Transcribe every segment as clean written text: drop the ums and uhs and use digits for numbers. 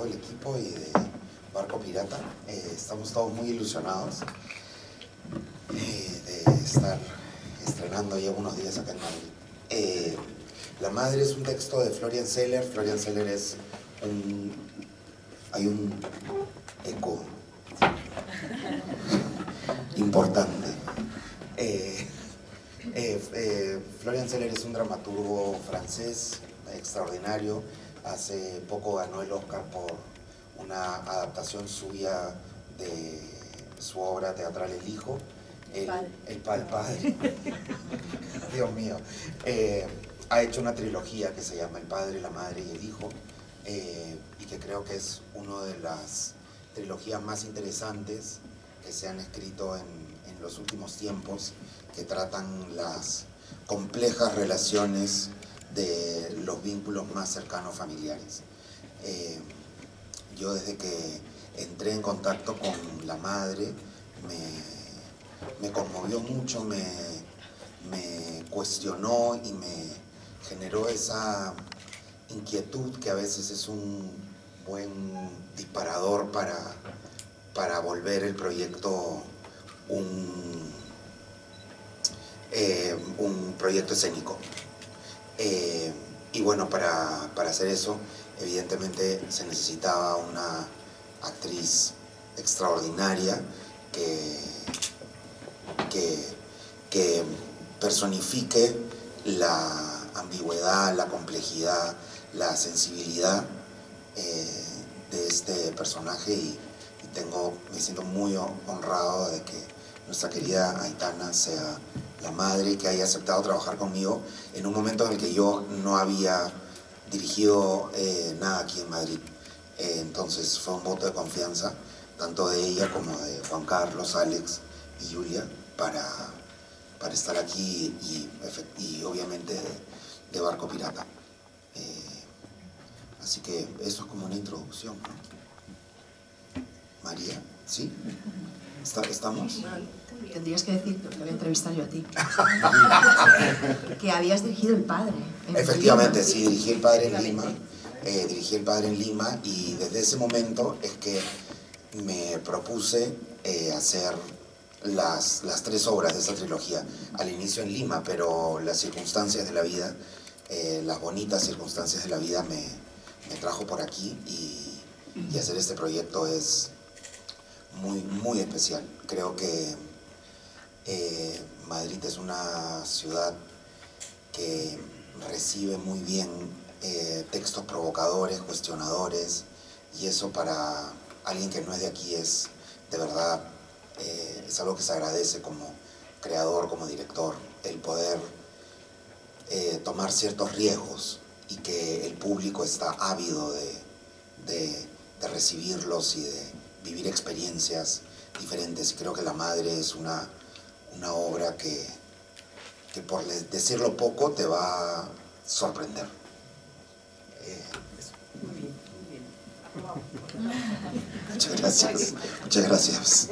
el equipo y de Barco Pirata. Estamos todos muy ilusionados de estar estrenando ya unos días acá en Madrid. La Madre es un texto de Florian Zeller. Florian Zeller es hay un eco importante. Florian Zeller es un dramaturgo francés extraordinario. Hace poco ganó el Oscar por una adaptación suya de su obra teatral El Hijo. El Padre. Dios mío. Ha hecho una trilogía que se llama El Padre, la Madre y el Hijo, y que creo que es una de las trilogías más interesantes que se han escrito en los últimos tiempos, que tratan las complejas relaciones de los vínculos más cercanos familiares. Yo desde que entré en contacto con La Madre me conmovió mucho, me cuestionó y me generó esa inquietud que a veces es un buen disparador para volver el proyecto un proyecto escénico. Y bueno, para hacer eso, evidentemente se necesitaba una actriz extraordinaria que personifique la ambigüedad, la complejidad, la sensibilidad de este personaje, y me siento muy honrado de que nuestra querida Aitana sea La Madre y que haya aceptado trabajar conmigo en un momento en el que yo no había dirigido nada aquí en Madrid. Entonces fue un voto de confianza, tanto de ella como de Juan Carlos, Alex y Julia, para estar aquí y obviamente de Barco Pirata. Así que eso es como una introducción, ¿no? María, ¿sí? ¿Estamos? Tendrías que decir, porque te voy a entrevistar yo a ti, que habías dirigido El Padre. Efectivamente, sí, dirigí El Padre en Lima. Dirigí El Padre en Lima, y desde ese momento es que me propuse hacer las tres obras de esa trilogía. Al inicio en Lima, pero las circunstancias de la vida, las bonitas circunstancias de la vida me trajo por aquí, y hacer este proyecto es muy, muy especial. Creo que Madrid es una ciudad que recibe muy bien textos provocadores, cuestionadores, y eso para alguien que no es de aquí es, de verdad, es algo que se agradece como creador, como director, el poder tomar ciertos riesgos, y que el público está ávido de recibirlos y de vivir experiencias diferentes. Y creo que La Madre es una obra que por decirlo poco te va a sorprender. Muy bien, muy bien. Muchas gracias, muchas gracias.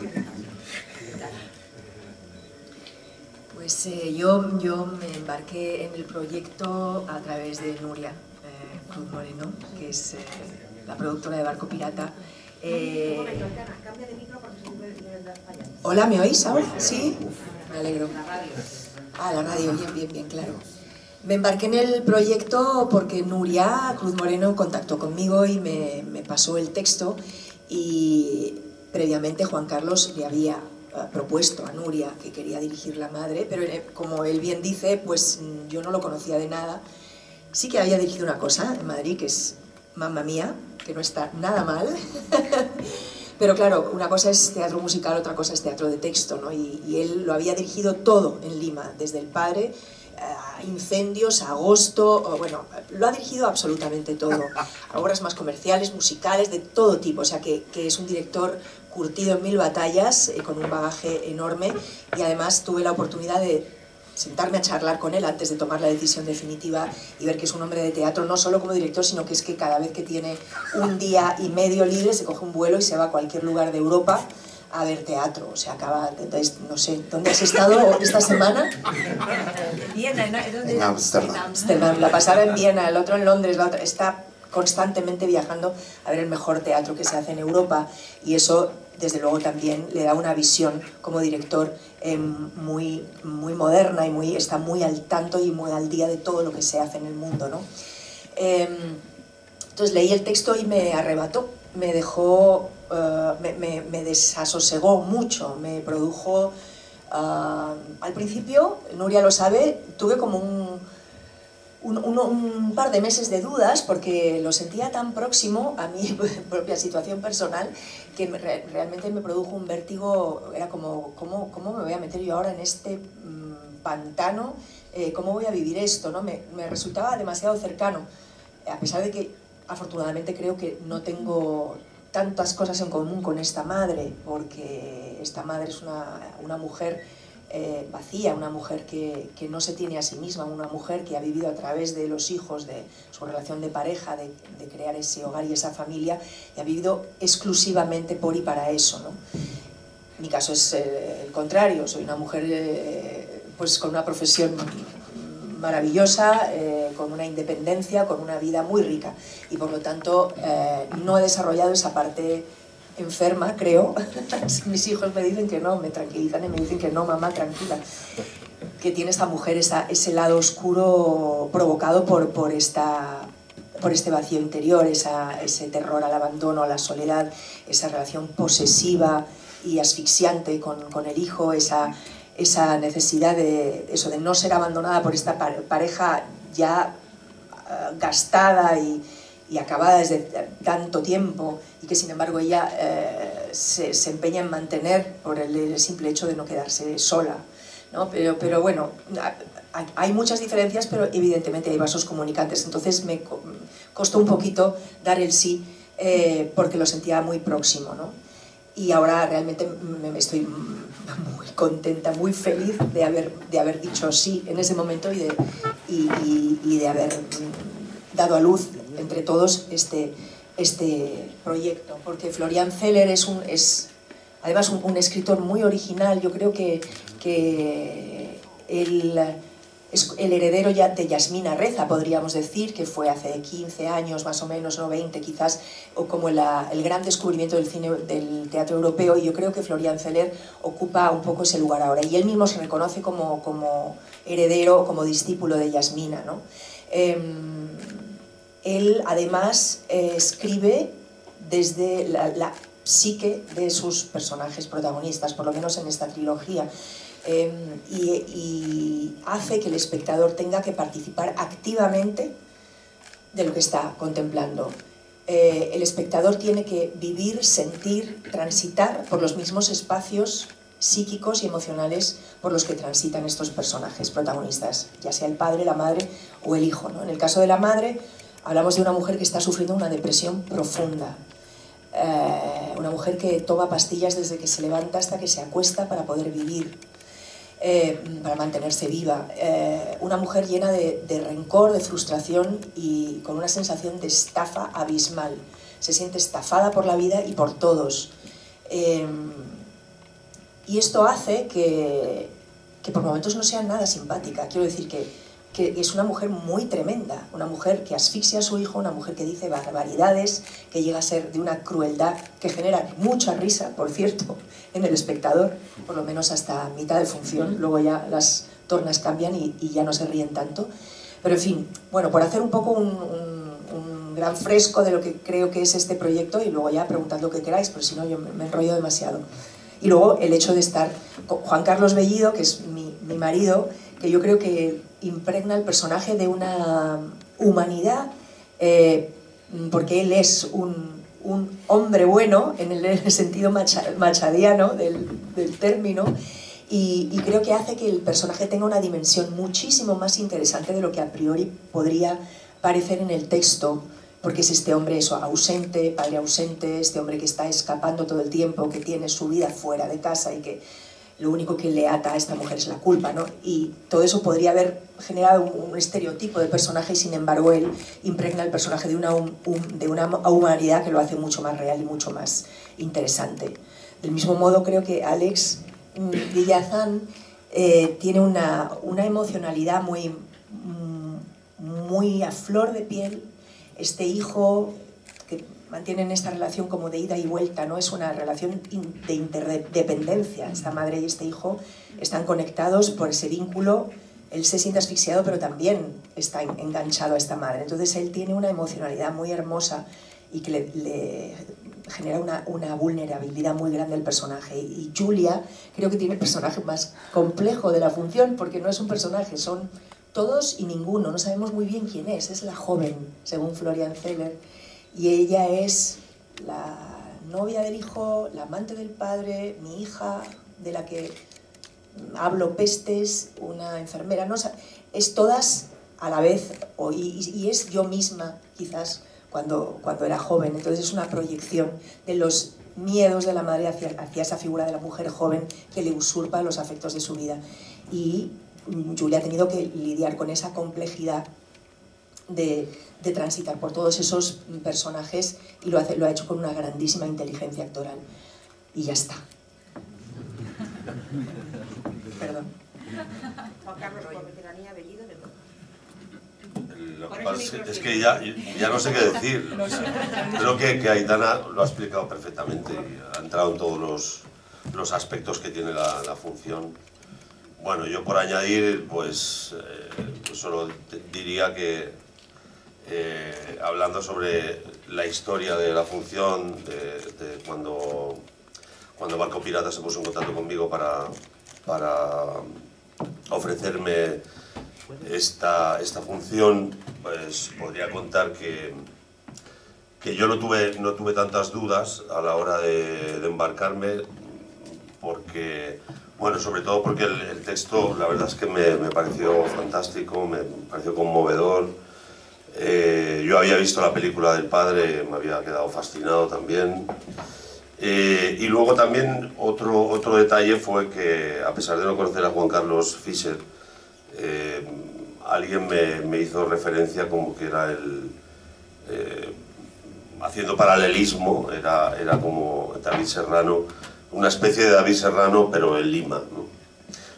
Pues yo me embarqué en el proyecto a través de Nuria Cruz Moreno, que es la productora de Barco Pirata. Hola, ¿me oís ahora? ¿Sí? Me alegro. Ah, la radio, bien, claro. Me embarqué en el proyecto porque Nuria Cruz Moreno contactó conmigo y me pasó el texto, y previamente Juan Carlos le había propuesto a Nuria que quería dirigir La Madre, pero como él bien dice, pues yo no lo conocía de nada. Sí que había dirigido una cosa en Madrid, que es Mamma Mía, que no está nada mal, pero claro, una cosa es teatro musical, otra cosa es teatro de texto, ¿no? Y él lo había dirigido todo en Lima, desde El Padre a Incendios, a Agosto, bueno, lo ha dirigido absolutamente todo, a obras más comerciales, musicales, de todo tipo, o sea que es un director curtido en 1000 batallas, con un bagaje enorme, y además tuve la oportunidad de sentarme a charlar con él antes de tomar la decisión definitiva y ver que es un hombre de teatro, no solo como director, sino que es que cada vez que tiene un día y medio libre se coge un vuelo y se va a cualquier lugar de Europa a ver teatro. O sea, acaba, entonces, no sé, ¿dónde has estado esta semana? En Viena, ¿no? En Ámsterdam. En Ámsterdam, la pasada en Viena, el otro en Londres, la otra, está constantemente viajando a ver el mejor teatro que se hace en Europa, y eso desde luego también le da una visión como director muy moderna, y está muy al tanto y muy al día de todo lo que se hace en el mundo, ¿no? Entonces leí el texto y me arrebató, me dejó, me desasosegó mucho, me produjo... al principio, Nuria lo sabe, tuve como un par de meses de dudas, porque lo sentía tan próximo a mi propia situación personal que realmente me produjo un vértigo. Era como, ¿cómo me voy a meter yo ahora en este pantano? ¿Cómo voy a vivir esto, ¿no? Me resultaba demasiado cercano, a pesar de que afortunadamente creo que no tengo tantas cosas en común con esta madre, porque esta madre es una mujer vacía, una mujer que no se tiene a sí misma, una mujer que ha vivido a través de los hijos, de su relación de pareja, de crear ese hogar y esa familia, y ha vivido exclusivamente por y para eso, ¿no? Mi caso es el contrario, soy una mujer pues con una profesión maravillosa, con una independencia, con una vida muy rica, y por lo tanto no he desarrollado esa parte enferma, creo. Mis hijos me dicen que no, me tranquilizan y me dicen que no, mamá, tranquila, que tiene esta mujer ese lado oscuro provocado por este vacío interior, ese terror al abandono, a la soledad, esa relación posesiva y asfixiante con el hijo, esa necesidad de no ser abandonada por esta pareja ya gastada y acabada desde tanto tiempo, y que sin embargo ella se empeña en mantener por el simple hecho de no quedarse sola, ¿no? Pero bueno, hay muchas diferencias, pero evidentemente hay vasos comunicantes. Entonces me costó un poquito dar el sí, porque lo sentía muy próximo, ¿no? Y ahora realmente estoy muy contenta, muy feliz de haber dicho sí en ese momento, y de haber dado a luz entre todos este proyecto, porque Florian Zeller es además un escritor muy original. Yo creo que él es el heredero ya de Yasmina Reza, podríamos decir, que fue hace 15 años más o menos, no 20 quizás, o como el gran descubrimiento del cine, del teatro europeo, y yo creo que Florian Zeller ocupa un poco ese lugar ahora, y él mismo se reconoce como heredero, como discípulo de Yasmina, ¿no? Él además escribe desde la psique de sus personajes protagonistas, por lo menos en esta trilogía, y hace que el espectador tenga que participar activamente de lo que está contemplando. El espectador tiene que vivir, sentir, transitar por los mismos espacios psíquicos y emocionales por los que transitan estos personajes protagonistas, ya sea el padre, la madre o el hijo, ¿no? En el caso de la madre, hablamos de una mujer que está sufriendo una depresión profunda, una mujer que toma pastillas desde que se levanta hasta que se acuesta para poder vivir, para mantenerse viva, una mujer llena de rencor, de frustración y con una sensación de estafa abismal. Se siente estafada por la vida y por todos. Y esto hace que por momentos no sea nada simpática. Quiero decir que es una mujer muy tremenda, una mujer que asfixia a su hijo, una mujer que dice barbaridades, que llega a ser de una crueldad que genera mucha risa, por cierto, en el espectador, por lo menos hasta mitad de función. Luego ya las tornas cambian y ya no se ríen tanto. Pero en fin, bueno, por hacer un poco un gran fresco de lo que creo que es este proyecto, y luego ya preguntad lo que queráis, porque si no yo me enrollo demasiado. Y luego el hecho de estar con Juan Carlos Bellido, que es mi marido, que yo creo que impregna el personaje de una humanidad, porque él es un hombre bueno en el sentido machadiano del término, y creo que hace que el personaje tenga una dimensión muchísimo más interesante de lo que a priori podría parecer en el texto, porque es este hombre ausente, padre ausente, este hombre que está escapando todo el tiempo, que tiene su vida fuera de casa y que lo único que le ata a esta mujer es la culpa, ¿no? Y todo eso podría haber generado un estereotipo de personaje, y sin embargo él impregna el personaje de una humanidad que lo hace mucho más real y mucho más interesante. Del mismo modo, creo que Alex Villazán tiene una emocionalidad muy a flor de piel, este hijo que mantienen esta relación como de ida y vuelta, ¿no? Es una relación de interdependencia. Esta madre y este hijo están conectados por ese vínculo. Él se siente asfixiado, pero también está enganchado a esta madre. Entonces él tiene una emocionalidad muy hermosa y que le genera una vulnerabilidad muy grande al personaje. Y Julia creo que tiene el personaje más complejo de la función, porque no es un personaje, son todos y ninguno, no sabemos muy bien quién es la joven, según Florian Zeller, y ella es la novia del hijo, la amante del padre, mi hija, de la que hablo pestes, una enfermera, no, es todas a la vez, y es yo misma, quizás, cuando era joven. Entonces es una proyección de los miedos de la madre hacia esa figura de la mujer joven que le usurpa los afectos de su vida. Y Julia ha tenido que lidiar con esa complejidad de transitar por todos esos personajes, y lo ha hecho con una grandísima inteligencia actoral. Y ya está. Perdón. Juan Carlos, por veteranía, apellido de todo. Lo que pasa es que ya no sé qué decir. Creo que Aitana lo ha explicado perfectamente y ha entrado en todos los aspectos que tiene la función. Bueno, yo por añadir, pues solo diría que hablando sobre la historia de la función, de cuando Barco Pirata se puso en contacto conmigo para ofrecerme esta función, pues podría contar que yo no tuve tantas dudas a la hora de embarcarme, porque, bueno, sobre todo porque el texto, la verdad es que me pareció fantástico, me pareció conmovedor. Yo había visto la película del padre, me había quedado fascinado también. Y luego también otro detalle fue que, a pesar de no conocer a Juan Carlos Fischer, alguien me hizo referencia como que era haciendo paralelismo, era como David Serrano, una especie de David Serrano, pero en Lima, ¿no?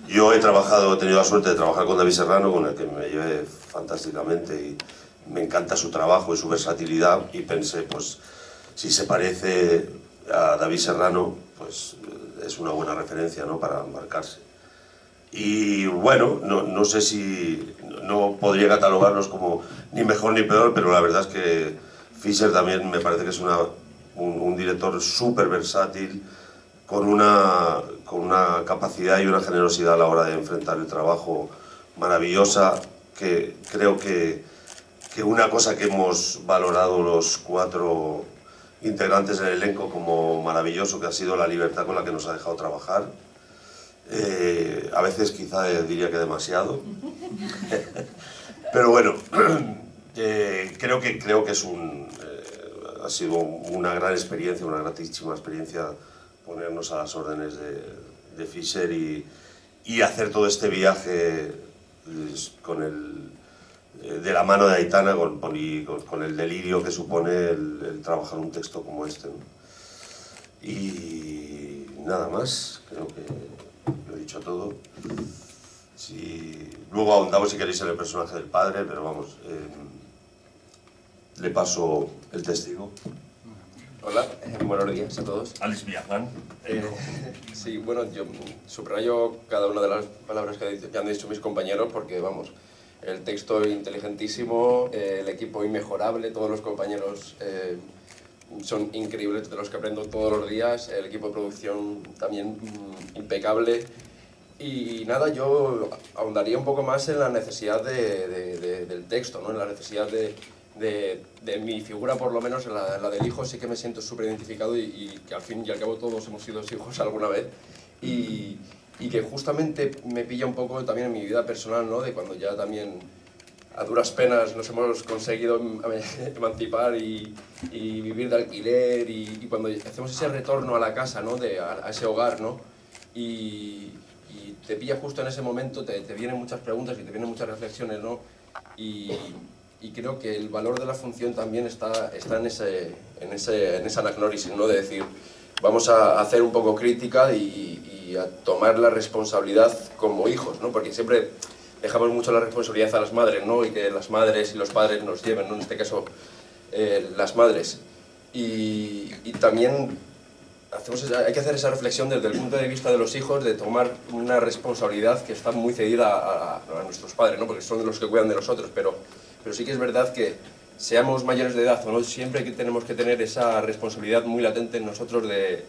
Yo he tenido la suerte de trabajar con David Serrano, con el que me llevé fantásticamente, y me encanta su trabajo y su versatilidad, y pensé, pues, si se parece a David Serrano, pues es una buena referencia, ¿no?, para embarcarse. Y bueno, no sé si, no podría catalogarlos como ni mejor ni peor, pero la verdad es que Fischer también me parece que es un director súper versátil, con una capacidad y una generosidad a la hora de enfrentar el trabajo maravillosa, que creo que una cosa que hemos valorado los 4 integrantes del elenco como maravilloso, que ha sido la libertad con la que nos ha dejado trabajar. A veces quizá diría que demasiado, pero bueno, creo que ha sido una gran experiencia, una gratísima experiencia ponernos a las órdenes de Fischer y hacer todo este viaje de la mano de Aitana, con el delirio que supone el trabajar un texto como este, ¿no? Y nada más, creo que lo he dicho todo. Luego ahondamos, si queréis, en el personaje del padre, pero vamos, le paso el testigo. Hola, buenos días a todos. Alex Villagán. Sí, bueno, yo subrayo cada una de las palabras que han dicho mis compañeros, porque, vamos, el texto inteligentísimo, el equipo inmejorable, todos los compañeros son increíbles, de los que aprendo todos los días, el equipo de producción también impecable. Y nada, yo ahondaría un poco más en la necesidad del texto, ¿no? En la necesidad de mi figura, por lo menos en la del hijo, sí que me siento súper identificado, y que al fin y al cabo todos hemos sido hijos alguna vez, y que justamente me pilla un poco también en mi vida personal, ¿no? De cuando ya también a duras penas nos hemos conseguido emancipar y vivir de alquiler, y cuando hacemos ese retorno a la casa, ¿no? A ese hogar, ¿no? Y te pilla justo en ese momento, te vienen muchas preguntas y te vienen muchas reflexiones, ¿no? Y creo que el valor de la función también está en esa anagnórisis, ¿no? De decir, vamos a hacer un poco crítica y a tomar la responsabilidad como hijos, ¿no? Porque siempre dejamos mucho la responsabilidad a las madres, ¿no? Y que las madres y los padres nos lleven, ¿no? En este caso, las madres. Y también hay que hacer esa reflexión desde el punto de vista de los hijos, de tomar una responsabilidad que está muy cedida a nuestros padres, ¿no? Porque son los que cuidan de nosotros, pero sí que es verdad que seamos mayores de edad o no, siempre que tenemos que tener esa responsabilidad muy latente en nosotros de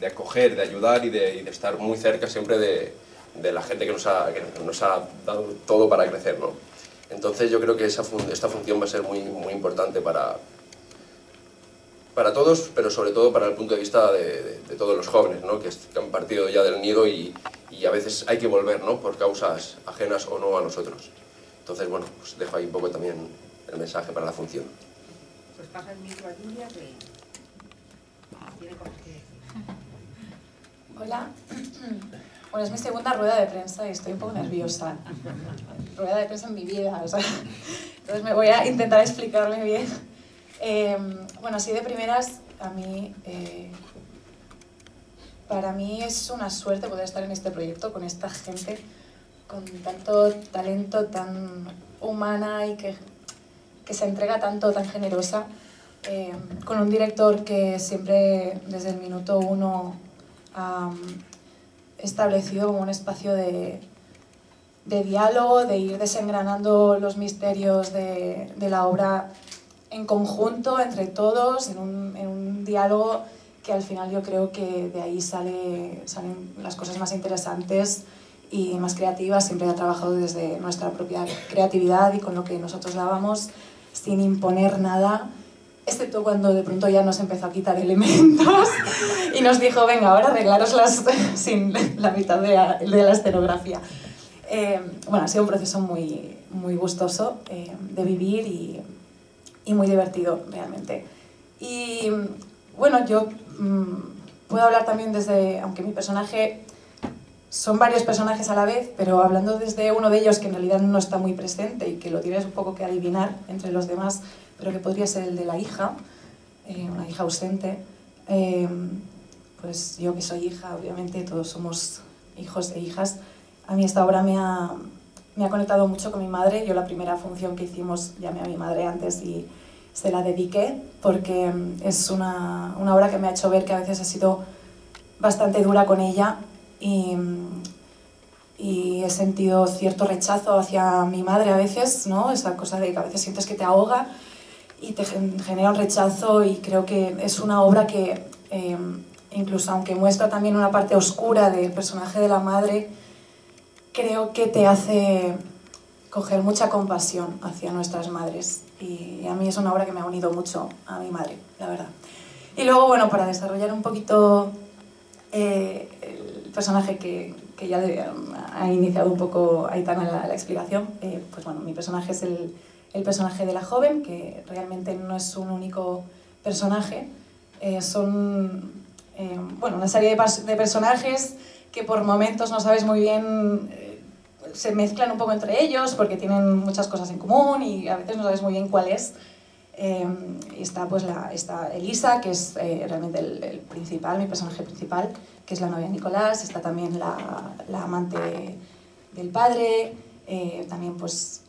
acoger, de ayudar y de estar muy cerca siempre de la gente que nos ha dado todo para crecer, ¿no? Entonces yo creo que esta función va a ser muy, muy importante para todos, pero sobre todo para el punto de vista de todos los jóvenes, ¿no? que han partido ya del nido y a veces hay que volver, ¿no? Por causas ajenas o no a nosotros. Entonces, bueno, pues dejo ahí un poco también el mensaje para la función. Pues pasa el micro a Julia, que tiene cosas que decir. Hola. Bueno, es mi segunda rueda de prensa y estoy un poco nerviosa. Rueda de prensa en mi vida, o sea, entonces me voy a intentar explicarme bien. Bueno, así de primeras, para mí es una suerte poder estar en este proyecto con esta gente, con tanto talento, tan humana y que se entrega tanto, tan generosa, con un director que siempre, desde el minuto uno, ha establecido como un espacio de diálogo, de ir desengranando los misterios de la obra en conjunto, entre todos, en un diálogo que al final yo creo que de ahí salen las cosas más interesantes y más creativas. Siempre ha trabajado desde nuestra propia creatividad y con lo que nosotros dábamos, sin imponer nada, excepto cuando de pronto ya nos empezó a quitar elementos y nos dijo, venga, ahora arreglároslas sin la mitad de la escenografía. Bueno, ha sido un proceso muy, muy gustoso de vivir y muy divertido realmente. Y bueno, yo puedo hablar también desde, aunque mi personaje, son varios personajes a la vez, pero hablando desde uno de ellos que en realidad no está muy presente y que lo tienes un poco que adivinar entre los demás, pero que podría ser el de la hija, una hija ausente. Pues yo que soy hija, obviamente todos somos hijos e hijas. A mí esta obra me ha conectado mucho con mi madre. Yo la primera función que hicimos llamé a mi madre antes y se la dediqué porque es una obra que me ha hecho ver que a veces he sido bastante dura con ella y he sentido cierto rechazo hacia mi madre a veces, ¿no? Esa cosa de que a veces sientes que te ahoga y te genera un rechazo, y creo que es una obra que incluso aunque muestra también una parte oscura del personaje de la madre, creo que te hace coger mucha compasión hacia nuestras madres, y a mí es una obra que me ha unido mucho a mi madre, la verdad. Y luego, bueno, para desarrollar un poquito el personaje que ya ha iniciado un poco Aitana la explicación, pues bueno, mi personaje es el personaje de la joven, que realmente no es un único personaje, son bueno, una serie de personajes que por momentos no sabes muy bien, se mezclan un poco entre ellos porque tienen muchas cosas en común y a veces no sabes muy bien cuál es. Está pues está Elisa, que es realmente el principal, mi personaje principal, que es la novia de Nicolás. Está también la amante del padre, también pues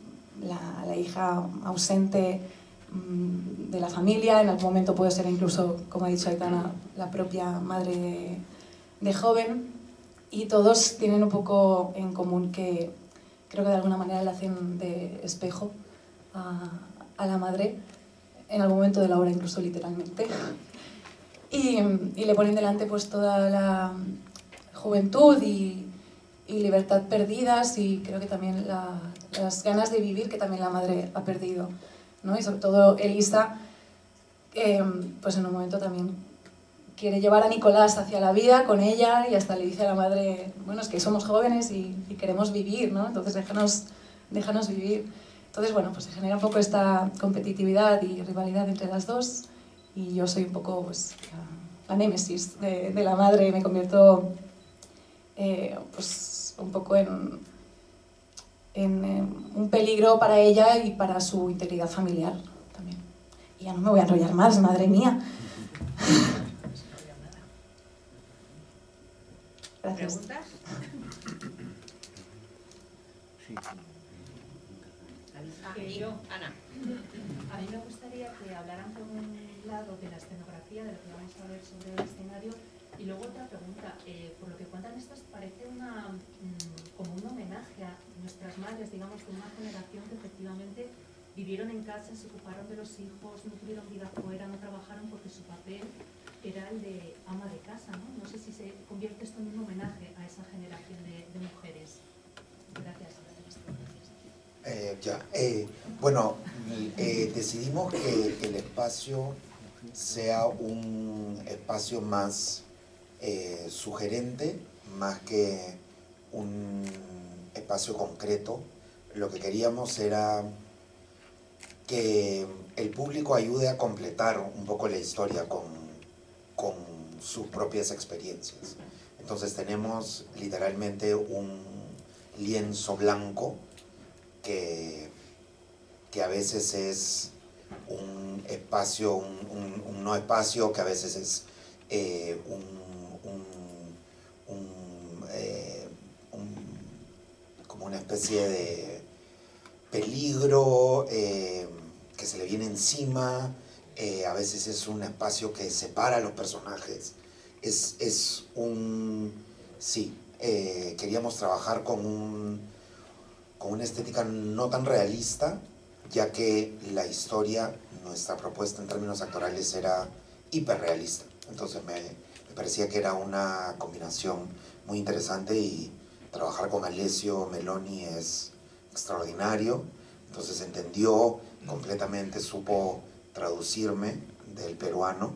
la hija ausente de la familia. En algún momento puede ser incluso, como ha dicho Aitana, la propia madre de joven. Y todos tienen un poco en común que creo que de alguna manera le hacen de espejo a la madre, en algún momento de la obra incluso literalmente, y le ponen delante pues toda la juventud y libertad perdidas, y creo que también las ganas de vivir que también la madre ha perdido, ¿no? Y sobre todo Elisa, pues en un momento también quiere llevar a Nicolás hacia la vida con ella, y hasta le dice a la madre, bueno, es que somos jóvenes y queremos vivir, ¿no? Entonces déjanos vivir. Entonces, bueno, pues se genera un poco esta competitividad y rivalidad entre las dos, y yo soy un poco pues, la némesis de la madre. Me convierto pues un poco en un peligro para ella y para su integridad familiar también. Y ya no me voy a enrollar más, madre mía. Gracias. ¿Preguntas? Yo, Ana. A mí me gustaría que hablaran por un lado de la escenografía, de lo que vamos a ver sobre el escenario, y luego otra pregunta. Por lo que cuentan estos, parece como un homenaje a nuestras madres, digamos, de una generación que efectivamente vivieron en casa, se ocuparon de los hijos, no tuvieron vida fuera, no trabajaron porque su papel era el de ama de casa, ¿no? No sé si se convierte esto en un homenaje a esa generación de mujeres. Gracias. Bueno, decidimos que el espacio sea un espacio más sugerente, más que un espacio concreto. Lo que queríamos era que el público ayude a completar un poco la historia con sus propias experiencias. Entonces tenemos literalmente un lienzo blanco que a veces es un espacio, un no espacio, que a veces es como una especie de peligro que se le viene encima, a veces es un espacio que separa a los personajes. Sí, queríamos trabajar con una estética no tan realista, ya que la historia, nuestra propuesta en términos actorales era hiperrealista. Entonces me parecía que era una combinación muy interesante, y trabajar con Alessio Meloni es extraordinario. Entonces entendió completamente, supo traducirme del peruano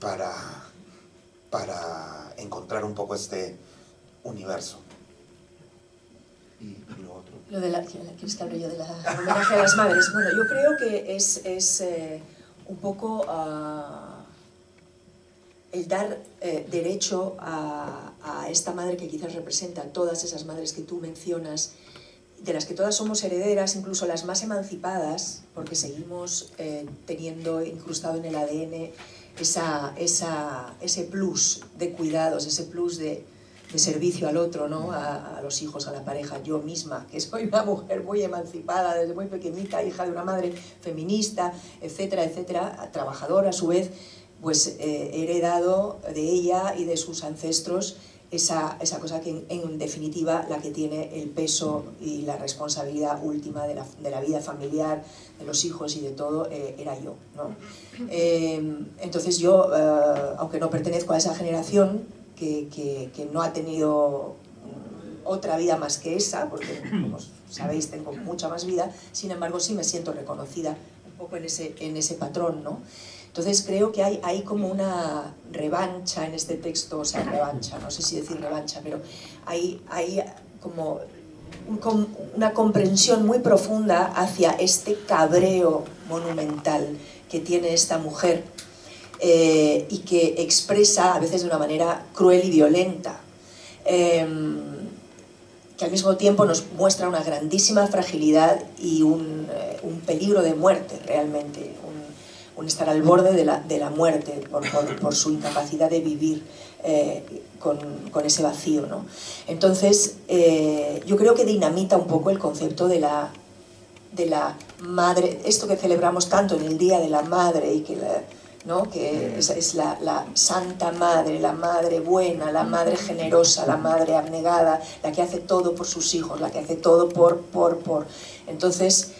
para encontrar un poco este universo. Y lo otro. Lo de ¿quieres que hable yo de la homenaje a las madres? Bueno, yo creo que es un poco el dar derecho a esta madre que quizás representa a todas esas madres que tú mencionas, de las que todas somos herederas, incluso las más emancipadas, porque seguimos teniendo incrustado en el ADN ese plus de cuidados, ese plus de servicio al otro, ¿no? A los hijos, a la pareja. Yo misma, que soy una mujer muy emancipada desde muy pequeñita, hija de una madre feminista, etcétera, etcétera, trabajadora a su vez, pues he heredado de ella y de sus ancestros esa cosa que en definitiva la que tiene el peso y la responsabilidad última de la vida familiar, de los hijos y de todo, era yo, ¿no? Entonces yo, aunque no pertenezco a esa generación que no ha tenido otra vida más que esa, porque como sabéis tengo mucha más vida, sin embargo sí me siento reconocida un poco en ese patrón, ¿no? Entonces creo que hay como una revancha en este texto, o sea, revancha, no sé si decir revancha, pero hay como una comprensión muy profunda hacia este cabreo monumental que tiene esta mujer y que expresa a veces de una manera cruel y violenta, que al mismo tiempo nos muestra una grandísima fragilidad y un peligro de muerte realmente, un estar al borde de la muerte por su incapacidad de vivir con ese vacío, ¿no? Entonces, yo creo que dinamita un poco el concepto de la madre, esto que celebramos tanto en el Día de la Madre, y que, ¿no? Que es la santa madre, la madre buena, la madre generosa, la madre abnegada, la que hace todo por sus hijos, la que hace todo por. Entonces,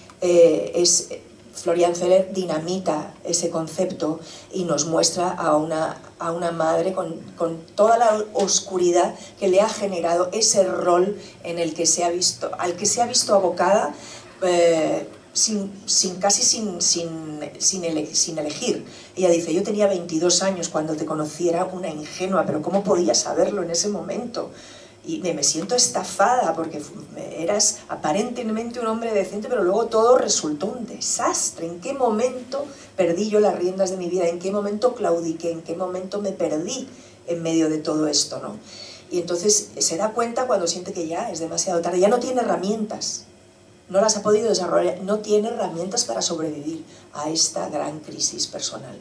Florian Zeller dinamita ese concepto y nos muestra a una madre con toda la oscuridad que le ha generado ese rol en el que al que se ha visto abocada casi sin elegir. Ella dice: yo tenía 22 años cuando te conocí, era una ingenua, pero ¿cómo podía saberlo en ese momento? Y me siento estafada porque eras aparentemente un hombre decente, pero luego todo resultó un desastre. ¿En qué momento perdí yo las riendas de mi vida? ¿En qué momento claudiqué? ¿En qué momento me perdí en medio de todo esto, ¿no? Y entonces se da cuenta cuando siente que ya es demasiado tarde, ya no tiene herramientas, no las ha podido desarrollar, no tiene herramientas para sobrevivir a esta gran crisis personal.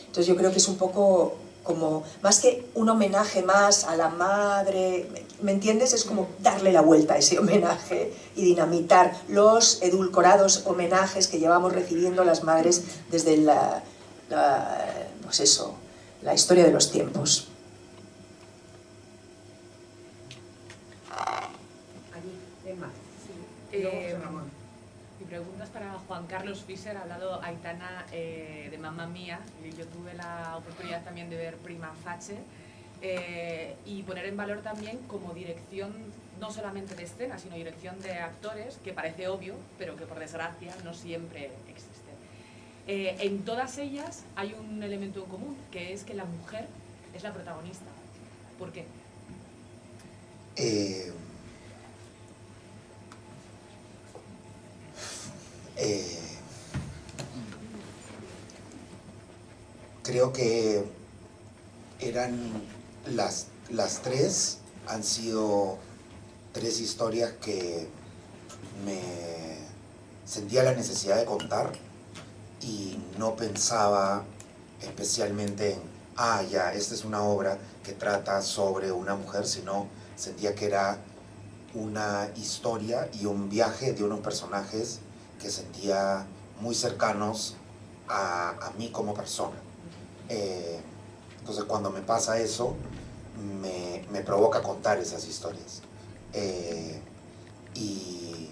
Entonces yo creo que es un poco como más que un homenaje más a la madre, ¿me entiendes? Es como darle la vuelta a ese homenaje y dinamitar los edulcorados homenajes que llevamos recibiendo las madres desde pues eso, la historia de los tiempos. Allí, Emma. Sí. Mi pregunta es para Juan Carlos Fischer. Ha hablado Aitana de Mamma Mía. Yo tuve la oportunidad también de ver Prima Facie y poner en valor también como dirección no solamente de escena, sino dirección de actores, que parece obvio, pero que por desgracia no siempre existe. En todas ellas hay un elemento en común, que es que la mujer es la protagonista. ¿Por qué? Creo que eran las tres, han sido tres historias que me sentía la necesidad de contar y no pensaba especialmente en, ya, esta es una obra que trata sobre una mujer, sino sentía que era una historia y un viaje de unos personajes que sentía muy cercanos a mí como persona. Entonces cuando me pasa eso, me provoca contar esas historias. Y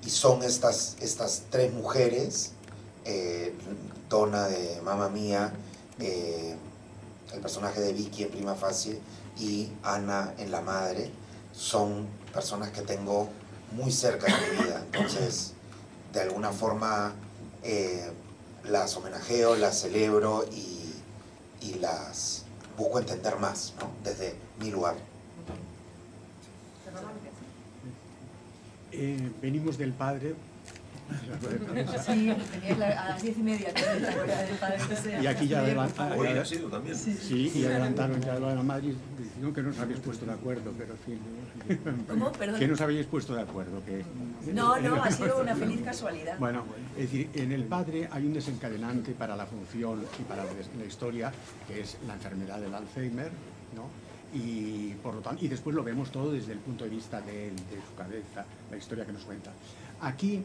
son estas tres mujeres, Donna de Mamma Mía, el personaje de Vicky en Prima Facie y Ana en La Madre, son personas que tengo muy cerca de mi vida. Entonces, de alguna forma, las homenajeo, las celebro y las busco entender más, ¿no? Desde mi lugar. Venimos del padre. Sí, a las 10:30 tenía la hora del padre. Y aquí ya adelantaron. Hoy ha sido también. Sí, y adelantaron ya lo de la Madrid, dijeron que no os habéis puesto de acuerdo, pero en fin. ¿Cómo? Perdón. Que no os habéis puesto de acuerdo. Que... No, ha sido una feliz casualidad. Bueno, es decir, en el padre hay un desencadenante para la función y para la historia, que es la enfermedad del Alzheimer, ¿no? Y por lo tanto, y después lo vemos todo desde el punto de vista de él, de su cabeza, la historia que nos cuenta. Aquí,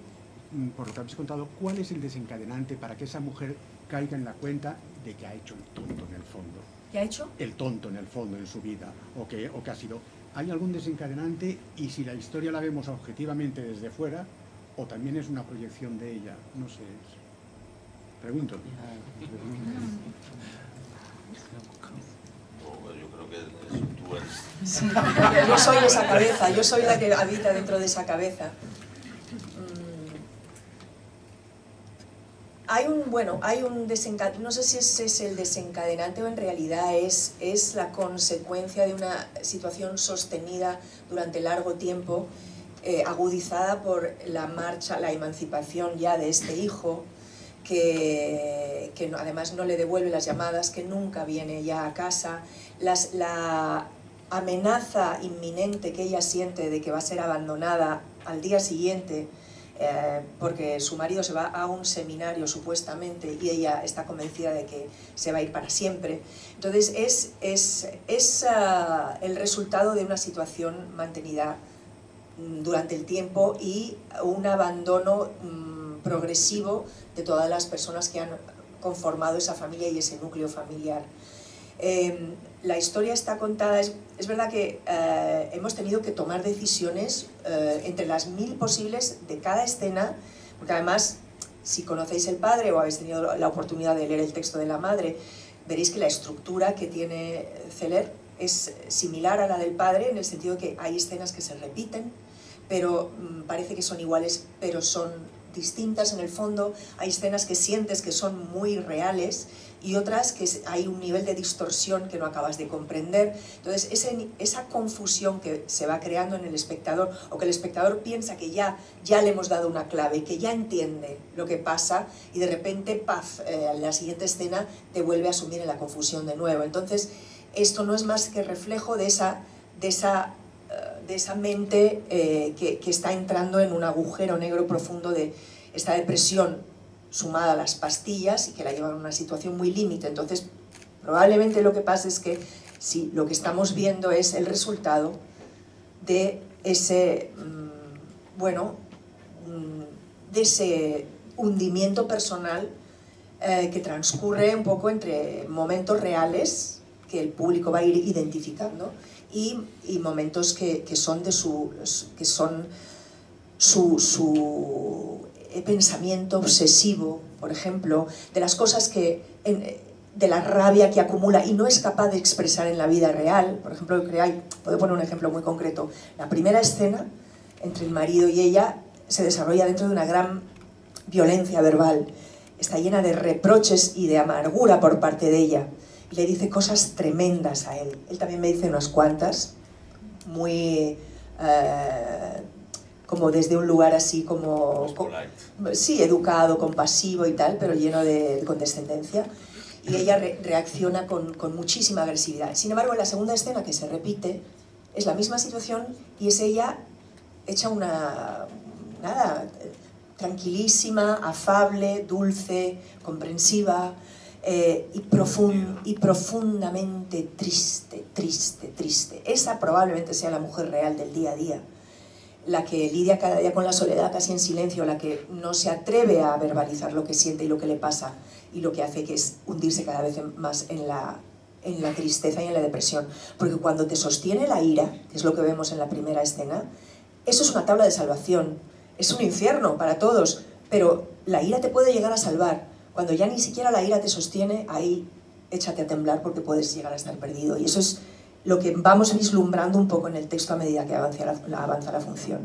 por lo que habéis contado, ¿cuál es el desencadenante para que esa mujer caiga en la cuenta de que ha hecho el tonto en el fondo? ¿Qué ha hecho? El tonto en el fondo, en su vida, o que ha sido... ¿Hay algún desencadenante? Y si la historia la vemos objetivamente desde fuera, o también es una proyección de ella, no sé. Pregunto. Yo creo que tú eres... Sí, yo soy esa cabeza, yo soy la que habita dentro de esa cabeza. Hay un desencadenante, no sé si ese es el desencadenante o en realidad es la consecuencia de una situación sostenida durante largo tiempo, agudizada por la marcha, la emancipación ya de este hijo, que además no le devuelve las llamadas, que nunca viene ya a casa, la amenaza inminente que ella siente de que va a ser abandonada al día siguiente, porque su marido se va a un seminario supuestamente y ella está convencida de que se va a ir para siempre. Entonces es el resultado de una situación mantenida durante el tiempo y un abandono progresivo de todas las personas que han conformado esa familia y ese núcleo familiar. La historia está contada, es verdad que hemos tenido que tomar decisiones entre las 1000 posibles de cada escena, porque además, si conocéis el padre o habéis tenido la oportunidad de leer el texto de la madre, veréis que la estructura que tiene Celler es similar a la del padre, en el sentido que hay escenas que se repiten, pero parece que son iguales, pero son distintas en el fondo. Hay escenas que sientes que son muy reales y otras que hay un nivel de distorsión que no acabas de comprender. Entonces esa confusión que se va creando en el espectador, o que el espectador piensa que ya le hemos dado una clave, que ya entiende lo que pasa, y de repente, ¡paf!, en la siguiente escena te vuelve a sumir en la confusión de nuevo. Entonces esto no es más que reflejo de esa mente que está entrando en un agujero negro profundo de esta depresión sumada a las pastillas y que la llevan a una situación muy límite. Entonces Probablemente lo que pasa es que sí, lo que estamos viendo es el resultado de ese, de ese hundimiento personal que transcurre un poco entre momentos reales que el público va a ir identificando y momentos que son de su pensamiento obsesivo, por ejemplo, de las cosas de la rabia que acumula y no es capaz de expresar en la vida real. Por ejemplo, puedo poner un ejemplo muy concreto. La primera escena entre el marido y ella se desarrolla dentro de una gran violencia verbal. Está llena de reproches y de amargura por parte de ella. Y le dice cosas tremendas a él. Él también me dice unas cuantas, muy... como desde un lugar así como... sí, educado, compasivo y tal, pero lleno de condescendencia. Y ella reacciona con muchísima agresividad. Sin embargo, en la segunda escena, que se repite, es la misma situación y es ella hecha tranquilísima, afable, dulce, comprensiva y profundamente triste. Esa probablemente sea la mujer real del día a día, la que lidia cada día con la soledad casi en silencio, la que no se atreve a verbalizar lo que siente y lo que le pasa y lo que hace que es hundirse cada vez más en la tristeza y en la depresión. Porque cuando te sostiene la ira, que es lo que vemos en la primera escena, eso es una tabla de salvación, es un infierno para todos, pero la ira te puede llegar a salvar. Cuando ya ni siquiera la ira te sostiene, ahí échate a temblar porque puedes llegar a estar perdido. Y eso es lo que vamos vislumbrando un poco en el texto a medida que avanza la función.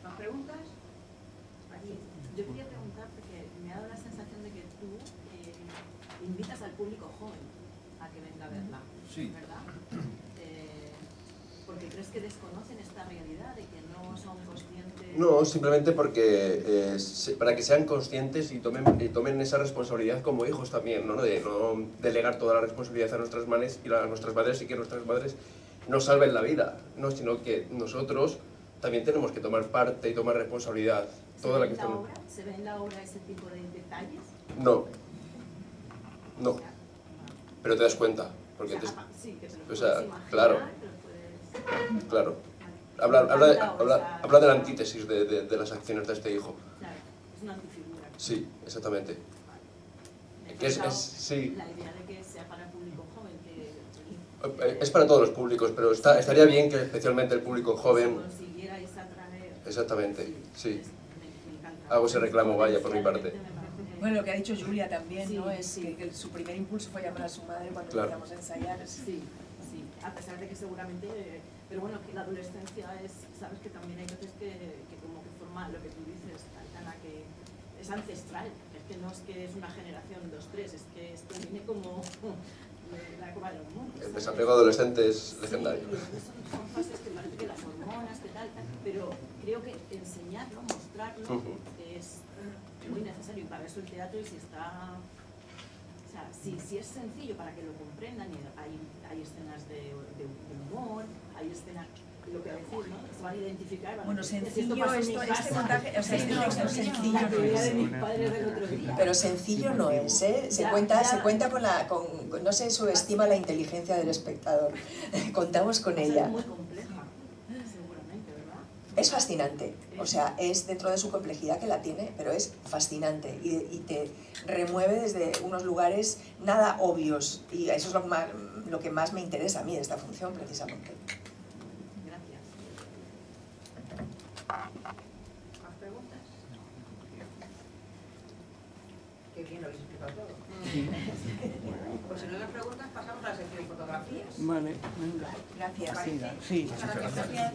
¿Más preguntas? Yo quería preguntar, porque me ha dado la sensación de que tú invitas al público joven a que venga a verla, sí, ¿verdad? Porque crees que desconocen esta realidad, de que no son conscientes... No, simplemente porque para que sean conscientes y tomen esa responsabilidad como hijos también, ¿no? De no delegar toda la responsabilidad a nuestras madres y a nuestras madres y que nuestras madres nos salven la vida, ¿no? Sino que nosotros también tenemos que tomar parte y tomar responsabilidad. Toda la que estamos... ¿Se ve en la obra ese tipo de detalles? No, pero te das cuenta, porque sí, que te lo o puedes sea, imaginar, claro, claro. Habla de la antítesis de las acciones de este hijo. Claro, es una antifigura. Sí, exactamente. Vale. Sí. La idea de que sea para el público joven, Es para todos los públicos, pero estaría bien que especialmente el público joven... consiguierais atraer... Exactamente, sí. Me encanta. Hago ese reclamo, vaya, por mi parte. Bueno, lo que ha dicho Julia también, sí, ¿no? Es sí. que su primer impulso fue llamar a su madre cuando empezamos a ensayar. Sí, a pesar de que seguramente... pero bueno, que la adolescencia sabes que también hay veces que como que forma lo que tú dices, Aitana, que es ancestral, es que no es que es una generación, 2, 3, es que esto viene como la Copa de los Mundos. El desapego adolescente es legendario. Sí, son fases que parece que las hormonas, que tal, pero creo que enseñarlo, mostrarlo, es muy necesario, y para eso el teatro, y si está... O sea, si es sencillo para que lo comprendan, y hay escenas de humor, hay escenas, lo que decir, ¿no? Se van a identificar. Bueno, sencillo, este montaje, o sea, este texto sencillo no es. Pero sencillo no es, ¿eh? Se cuenta con no se subestima la inteligencia del espectador. Contamos con ella. Es muy compleja, seguramente, ¿verdad? Es fascinante, o sea, es dentro de su complejidad que la tiene, pero es fascinante y te remueve desde unos lugares nada obvios, y eso es lo que más me interesa a mí de esta función, precisamente. Gracias. ¿Más preguntas? Qué bien lo habéis explicado todo. Pues si no hay preguntas, pasamos a la sección de fotografías. Vale, venga. Gracias. Sí. Muchas gracias.